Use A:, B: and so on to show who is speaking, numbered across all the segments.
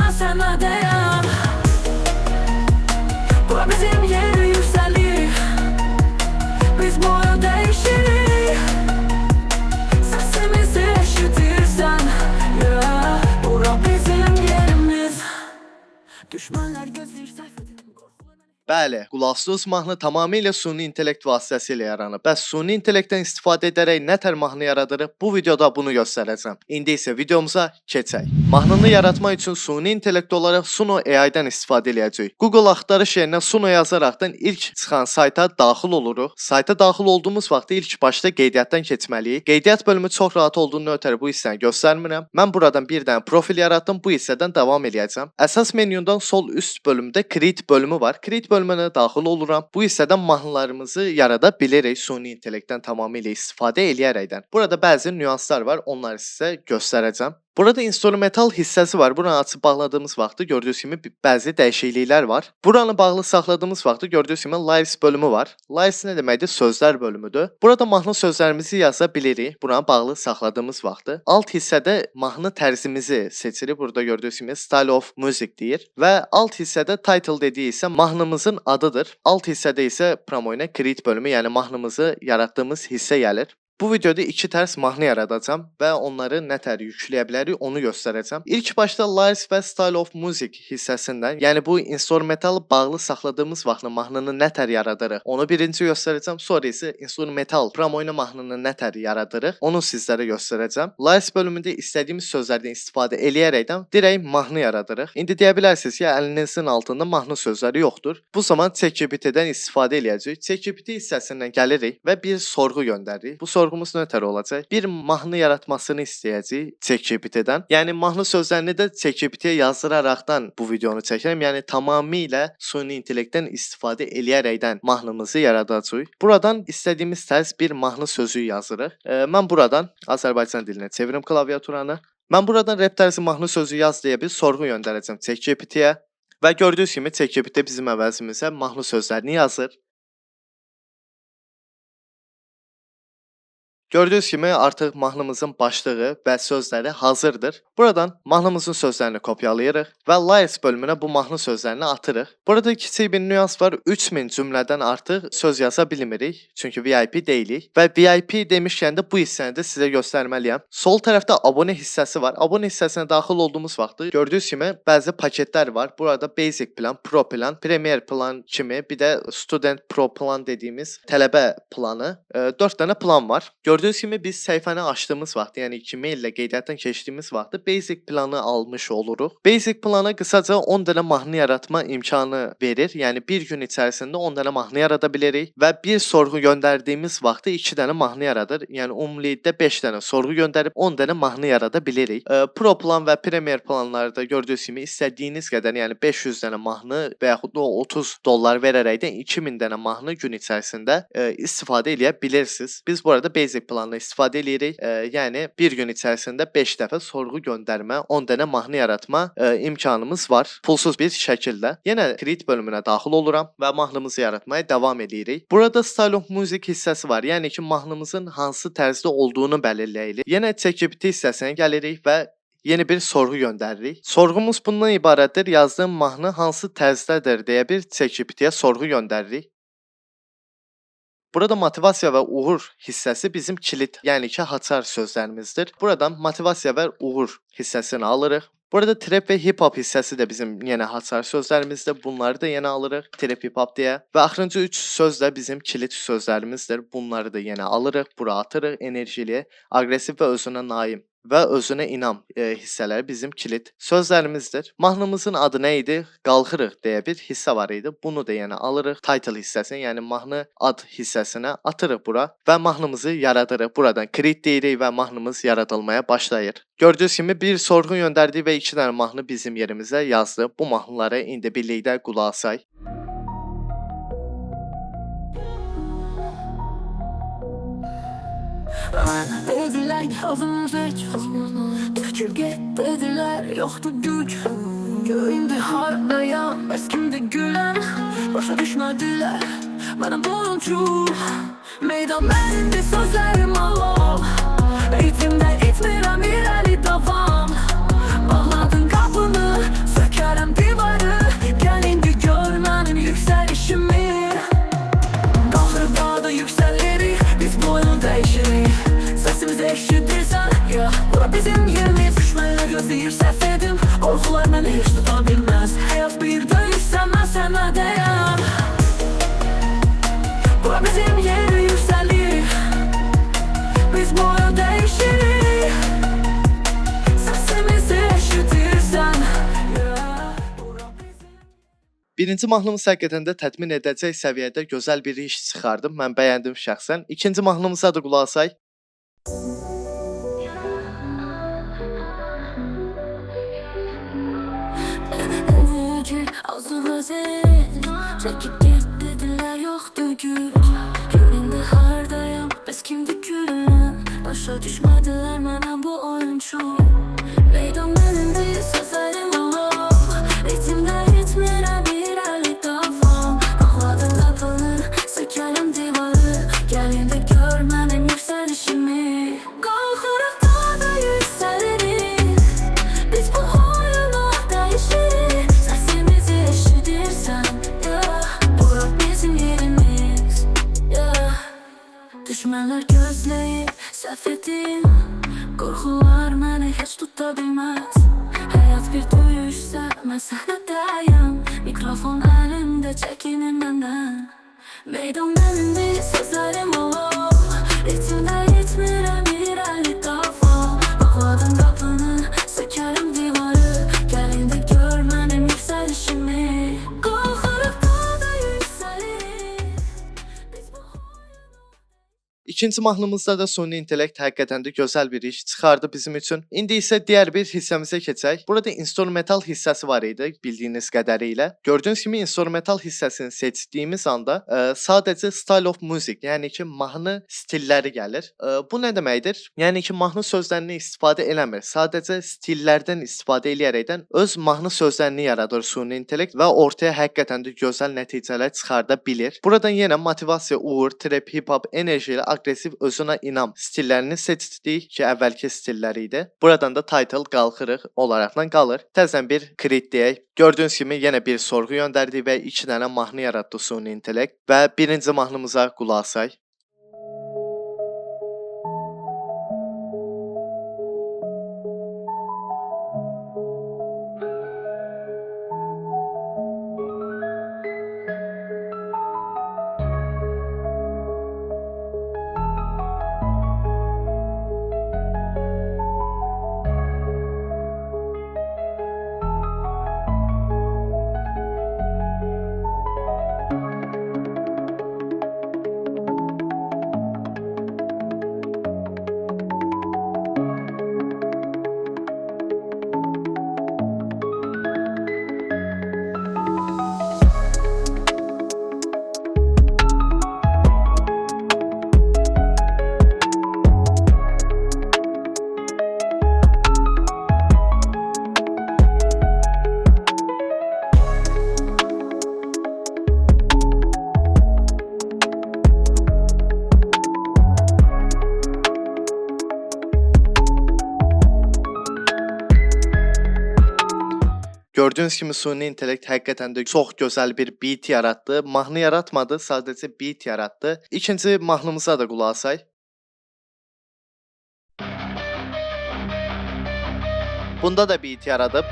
A: ben sana değer. Bura bizim yeri yükselir. Biz boyu değişirik. Sesimizi eşitirsen, yeah. Bura bizim yerimiz. Düşmanlar gözlür sayfadır.
B: Bəli, qulaqsız mahnı tamamilə süni intellekt vasitəsilə yaranıb. Bəs süni intellektdən istifadə edərək nə tər mahnı yaradırıq? Bu videoda bunu göstərəcəm. İndi isə videomuza keçək. Mahnını yaratmaq üçün süni intellekt olaraq Suno AI-dən istifadə edəcəyik. Google axtarış yerinə Suno yazaraqdan ilk çıxan sayta daxil oluruq. Sayta daxil olduğumuz vaxtda ilk başda qeydiyyatdan keçməliyik. Qeydiyyat bölümü çox rahat olduğunu ötəri bu hissəni göstərmirəm. Mən buradan bir dənə profil yaratdım. Bu hissədən davam edəcəm. Əsas menyundan sol üst bölümdə Create bölümü var. Create bölümünə daxil oluram. Bu hissədən mahnılarımızı yarada bilərik süni intellektdən tamamilə istifadə eləyərəkdən. Burada bəzi nüanslar var, onları sizə göstərəcəm. Burada instrumental hissəsi var. Buranı açıb bağladığımız vaxtda gördüyünüz kimi bəzi dəyişikliklər var. Buranı bağlı saxladığımız vaxtda gördüyünüz kimi lyrics bölümü var. Lyrics nə deməkdir? Sözlər bölümüdür. Burada mahnı sözlərimizi yaza bilirik. Buranı bağlı saxladığımız vaxtda. Alt hissədə mahnı tərzimizi seçirik. Burada gördüyünüz kimi Style of Music deyir və alt hissədə title dediyi isə mahnımızın adıdır. Alt hissədə isə promoyuna Create bölümü, yəni mahnımızı yaratdığımız hissə gəlir. Bu videoda iki tərs mahnı yaradacağam və onları nə tər yükləyə bilərik onu göstərəcəm. İlk başda Lyrics və Style of Music hissəsindən, yəni bu instrumental bağlı saxladığımız vaxtda mahnını nə tər yaradırıq onu birinci göstərəcəm. Sonra isə instrumental promoyuna mahnını nə tər yaradırıq onu sizlərə göstərəcəm. Lyrics bölümündə istədiyimiz sözlərdən istifadə eləyərəkdən direkt mahnı yaradırıq. İndi deyə bilərsiniz ki, əlinizin altında mahnı sözləri yoxdur. Bu zaman ChatGPT-dən istifadə eləyəcəyik. ChatGPT hissəsindən gəlirik və bir sorğu göndəririk. Bu sorğumuz nətər olacaq? Bir mahnı yaratmasını istəyəcəyik ChatGPT-dən. Yəni mahnı sözlərini də ChatGPT-yə yazdıraraqdan bu videonu çəkirəm. Yəni tamamilə süni intellektdən istifadə eləyərəkdən mahnımızı yaradacağıq. Buradan istədiyimiz tərz bir mahnı sözü yazırıq. Mən buradan Azərbaycan dilinə çevirim klaviaturanı. Mən buradan rap tərzi mahnı sözü yaz deyə bir sorğu göndərəcəm ChatGPT-yə və gördüyünüz kimi ChatGPT bizim əvəzimizə mahnı sözlərini yazır. Gördüyünüz kimi artıq mahnımızın başlığı və sözləri hazırdır. Buradan mahnımızın sözlərini kopyalayırıq və Lyrics bölümünə bu mahnı sözlərini atırıq. Burada kiçik bir nüans var. 3000 cümlədən artıq söz yaza bilmirik. Çünki VIP deyilik. Və VIP demişkən də bu hissəni də sizə göstərməliyəm. Sol tərəfdə abunə hissəsi var. Abunə hissəsinə daxil olduğumuz vaxtda gördüyünüz kimi bəzi paketlər var. Burada Basic plan, Pro plan, Premier plan kimi, bir də Student Pro plan dediyimiz tələbə planı. 4 dənə plan var. Gördüyünüz kimi biz səhifəni açdığımız vaxt, yəni Gmail ilə qeydiyyatdan keçdiyimiz vaxtda Basic planı almış oluruq. Basic plana qısaca 10 dənə mahnı yaratma imkanı verir. Yəni bir gün içərisində 10 dənə mahnı yarada bilərik və bir sorğu göndərdiyimiz vaxtda 2 dənə mahnı yaradır. Yəni ümumilikdə 5 dənə sorğu göndərib 10 dənə mahnı yarada bilərik. Pro plan və Premier planlarda gördüyünüz kimi istədiyiniz qədər, yəni 500 dənə mahnı və yaxud da $30 verərəkdən 2000 dənə mahnı gün içərisində istifadə edə bilirsiniz. Biz bu arada Basic planla istifadə edirik. Yəni bir gün içərisində 5 dəfə sorğu göndərmə, 10 dənə mahnı yaratma imkanımız var. Pulsuz bir şəkildə. Yenə Create bölümünə daxil oluram və mahnımızı yaratmaya davam edirik. Burada Style of Music hissəsi var. Yəni ki, mahnımızın hansı tərzdə olduğunu bəlirləyirik. Yenə ChatGPT hissəsinə gəlirik və yeni bir sorğu göndəririk. Sorğumuz bundan ibarətdir. Yazdığım mahnı hansı tərzdədir deyə bir ChatGPT-yə sorğu göndəririk. Burada motivasiya və uğur hissəsi bizim kilit, yəni ki, haçar sözlərimizdir. Buradan motivasiya və uğur hissəsini alırıq. Burada trap və hip-hop hissəsi də bizim yenə haçar sözlərimizdir. Bunları da yenə alırıq, trap hip-hop deyə. Və axırıncı 3 söz də bizim kilit sözlərimizdir. Bunları da yenə alırıq, bura atırıq, enerjili, aqressiv və özünə naim və özünə inam hissələri bizim kilit sözlərimizdir. Mahnımızın adı nə idi? Qalxırıq deyə bir hissə var idi. Bunu da yenə alırıq. Title hissəsini, yəni mahnı ad hissəsinə atırıq bura və mahnımızı yaradırıq. Buradan create deyirik və mahnımız yaradılmaya başlayır. Gördüyünüz kimi bir sorğu göndərdik və 2 dənə mahnı bizim yerimizə yazdı. Bu mahnıları indi birlikdə qulaq asaq.
A: Dediler yalnız hiç Çünkü dediler yoktu güç Göğümde harlayan eskimde gülen Başa düşmediler benim boruncu Meydan benimdi sözlerim Allah Eğitimde itmirəm irəli davam Bağladın qapını səhv edim, qorxular məni heç tuta bilməz. Həyat bir döyüşsə mən sənə deyəm. Bura bizim yeri yüksəlir, biz boyu dəyişirik. Səsimizi eşidirsən, bura bizim.
B: Birinci mahnımız həqiqətən də tətmin edəcək səviyyədə gözəl bir iş çıxardım. Mən bəyəndim şəxsən. İkinci mahnımıza da qulaq asaq.
A: Ağzına zil, çekip git dediler yoktu güç. Yerinde hardayım, biz kimdik gülüm. Başa düşmediler bana bu oyuncu. Meydan benimdi, sözlerim olur. Ritimde ritmine bir eli kafam. Bağladım kapını, sökerim divarı. Gelin de gör benim yükselişimi. Kalkarak daha da yükseliriz. Biz bu oyunu değişiriz. Sesimizi eşitirsen, yeah. Bura bizim yerimiz, yeah. Düşmanlar gözleyip səhv edim, qorxular məni heç tuta bilməz. Həyat bir döyüşsə mən səhnədəyəm. Mikrofon əlimdə çəkinir məndən. Meydan mənimdir, sözlərim olur. Ritimdə ritmirəm bir əli qafa. Bağladım qapını, sökərim divarı. Gəlin də gör mənim yüksəlişimi. Qalxarıq daha da yüksəlirik. Biz bu
B: İkinci mahnımızda da süni intellekt həqiqətən də gözəl bir iş çıxardı bizim üçün. İndi isə digər bir hissəmizə keçək. Burada instrumental hissəsi var idi bildiyiniz qədərilə. Gördüyünüz kimi instrumental hissəsini seçdiyimiz anda sadəcə style of music, yəni ki, mahnı stilləri gəlir. Bu nə deməkdir? Yəni ki, mahnı sözlərini istifadə eləmir. Sadəcə stillərdən istifadə eləyərəkdən öz mahnı sözlərini yaradır süni intellekt və ortaya həqiqətən də gözəl nəticələr çıxarda bilir. Buradan yenə motivasiya, uğur, trap, hip-hop, enerji ilə aqressiv, özünə inam stillərini seçdik ki, əvvəlki stilləri idi. Buradan da title qalxırıq olaraqla qalır. Təzən bir crit deyək. Gördüyünüz kimi yenə bir sorğu göndərdik və 2 dənə mahnı yaratdı süni intellekt və birinci mahnımıza qulaq asaq. Gördüyünüz kimi süni intellekt həqiqətən də çox gözəl bir beat yaratdı. Mahnı yaratmadı, sadəcə beat yaratdı. İkinci mahnımıza da qulaq asaq. Bunda da beat yaradıb.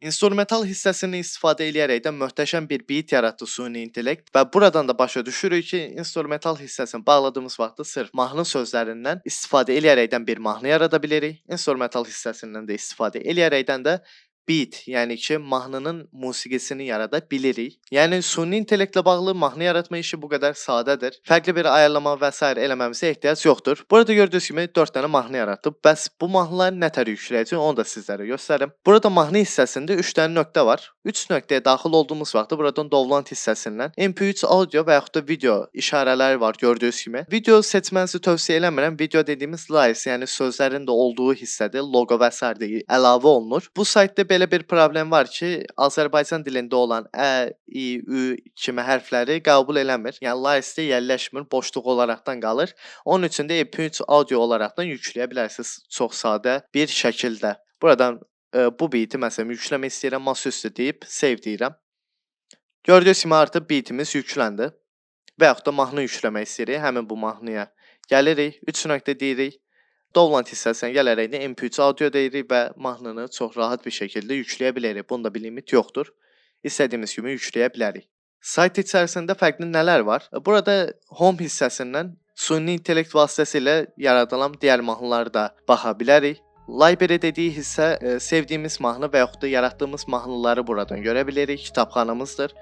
B: İnstrumental hissəsini istifadə eləyərəkdən möhtəşəm bir beat yaratdı süni intellekt və buradan da başa düşürük ki, instrumental hissəsini bağladığımız vaxtda sırf mahnı sözlərindən istifadə eləyərəkdən bir mahnı yarada bilirik. İnstrumental hissəsindən də istifadə eləyərəkdən də beat, yəni ki, mahnının musiqisini yarada bilirik. Yəni süni intellektlə bağlı mahnı yaratma işi bu qədər sadədir. Fərqli bir ayarlama və s. eləməmizə ehtiyac yoxdur. Burada gördüyünüz kimi 4 dənə mahnı yaratdıq. Bəs bu mahnıları nətər yükləyəcəyik, onu da sizlərə göstərim. Burada mahnı hissəsində 3 dənə nöqtə var. 3 nöqtəyə daxil olduğumuz vaxtda buradan Download hissəsindən MP3 audio və yaxud da video işarələri var gördüyünüz kimi. Video seçmənizi tövsiyə eləmirəm. Video dediyimiz lines, yəni sözlərin də olduğu hissədir. Logo və s. əlavə olunur. Bu saytda belə bir problem var ki, Azərbaycan dilində olan ə, i, ü kimi hərfləri qəbul eləmir. Yəni lines-də yerləşmir, boşluq olaraqdan qalır. Onun üçün də MP3 audio olaraqdan yükləyə bilərsiniz çox sadə bir şəkildə. Buradan bu beat'i məsələn yükləmək istəyirəm, masaüstü deyib save deyirəm. Gördüyünüz kimi artıq beat'imiz yükləndi. Və yaxud da mahnı yükləmək istəyirik. Həmin bu mahnıya gəlirik, 3 nöqtə deyirik. Download hissəsinə gələrək də MP3 audio deyirik və mahnını çox rahat bir şəkildə yükləyə bilərik. Bunda bir limit yoxdur. İstədiyimiz kimi yükləyə bilərik. Sayt içərisində fərqli nələr var? Burada home hissəsindən süni intellekt vasitəsilə yaradılan digər mahnılara da baxa bilərik. Library dediyi hissə sevdiyimiz mahnı və yaxud da yaratdığımız mahnıları buradan görə bilərik. Kitabxanamızdır.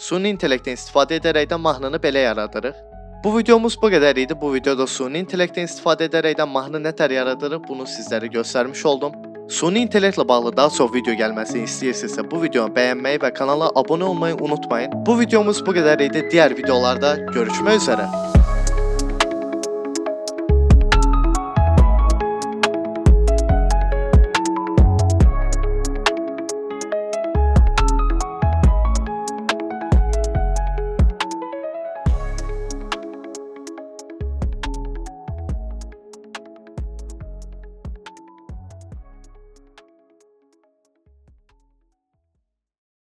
B: Süni intellektdən istifadə edərək də mahnını belə yaradırıq. Bu videomuz bu qədər idi. Bu videoda süni intellektdən istifadə edərək də mahnı nətər yaradırıq bunu sizlərə göstərmiş oldum. Süni intellektlə bağlı daha çox video gəlməsini istəyirsinizsə bu videonu bəyənməyi və kanala abunə olmayı unutmayın. Bu videomuz bu qədər idi. Digər videolarda görüşmək üzrə.